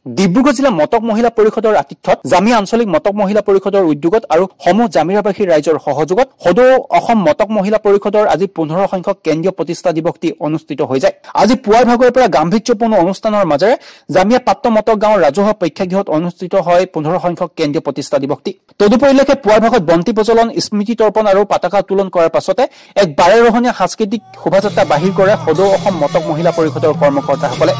ডিব্ৰুগড় জিলা মটক মহিলা পৰিষদৰ আতিথ্যত জামিয়া আঞ্চলিক মটক মহিলা পৰিষদৰ উদ্যোগত আৰু সমূহ জামিৰাবাসী ৰাইজৰ সহযোগত সদৌ অসম মটক মহিলা পৰিষদৰ আজি 15 সংখ্যক কেন্দ্ৰীয় প্ৰতিষ্ঠা দিৱসটি অনুষ্ঠিত হৈ যায়। আজি পুৱাৰ ভাগৰ পৰা গাম্ভীৰ্যপূৰ্ণ অনুষ্ঠানৰ মাজেৰে জামিয়া পাত্ৰ মটক গাঁৱৰ ৰাজহুৱা প্ৰেক্ষাগৃহত অনুষ্ঠিত হয় 15 সংখ্যক কেন্দ্ৰীয় প্ৰতিষ্ঠা দিৱসটি। তদুপৰিলেকে পুৱাৰ ভাগত বন্তি প্ৰজ্বলন, স্মৃতি তৰ্পণ আৰু পতাকা উত্তোলন কৰাৰ পাছতে এক 12 ৰহণীয়া সাংস্কৃতিক শোভাযাত্ৰা বাহিৰ কৰে সদৌ অসম মটক মহিলা পৰিষদৰ কৰ্মকৰ্তাসকলে।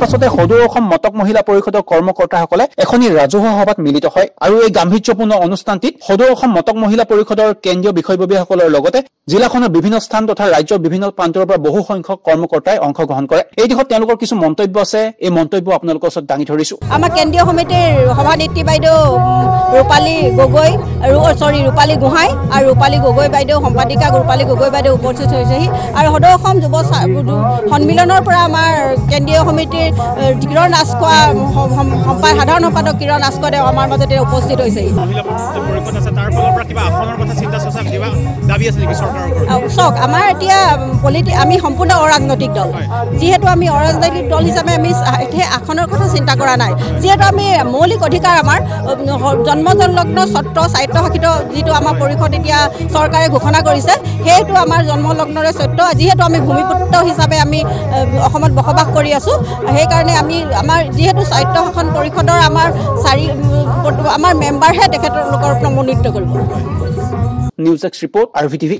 পাছতে সদৌ অসম মটক মহিলা পৰিষদৰ কৰ্মকৰ্তাসকলে এখনি ৰাজহুৱা সভাত মিলিত হয় আৰু এই গাম্ভীৰ্যপূৰ্ণ অনুষ্ঠানটিত সদৌ অসম মটক মহিলা পৰিষদৰ কেন্দ্ৰীয় বিষয়ববীয়াসকলৰ লগতে জিলাখনৰ বিভিন্ন স্থান তথা ৰাজ্যৰ বিভিন্ন প্ৰান্তৰ পৰা বহু সংখ্যক কৰ্মকৰ্তাই অংশগ্ৰহণ কৰে। এই দিশত তেওঁলোকৰ কিছু মন্তব্য আছে, এই মন্তব্য আপোনালোকৰ ওচৰত দাঙি ধৰিছো। আমাৰ কেন্দ্ৰীয় সমিতিৰ সভানেত্ৰী বাইদেউ ৰূপালী গগৈ ৰূপালী গোহাঁই আৰু ৰূপালী গগৈ বাইদেউ সম্পাদিকা ৰূপালী গগৈ বাইদেউ উপস্থিত হৈছেহি আৰু সদৌ অসম যুৱ সন্মিলনৰ পৰা আমাৰ কেন্দ্ৰীয় সমিতিৰ কিৰণ আস্কোৱা সাধাৰণ সম্পাদক কিৰণ আস্কোৱা আমাৰ মাজতে উপস্থিত হৈছেহি। চাওক, আমাৰ এতিয়া আমি সম্পূৰ্ণ অৰাজনৈতিক দল, যিহেতু আমি অৰাজনৈতিক দল হিচাপে আমি সেই আসনৰ কথা চিন্তা কৰা নাই। যিহেতু আমি মৌলিক অধিকাৰ আমাৰ জন্মজনলগ্ন স্বত্ব স্বায়ত্তশাসিত যিটো আমাৰ পৰিষদ এতিয়া চৰকাৰে ঘোষণা কৰিছে, সেইটো আমাৰ জন্মলগ্নৰে স্বত্ব। যিহেতু আমি ভূমিপুত্ৰ হিচাপে আমি অসমত বসবাস কৰি আছোঁ, সেইকাৰণে আমি আমাৰ যিহেতু স্বায়ত্তশাসন পৰিষদৰ আমাৰ মেম্বাৰহে তেখেতলোকৰ মনোনীত কৰিব। News x report RVTV।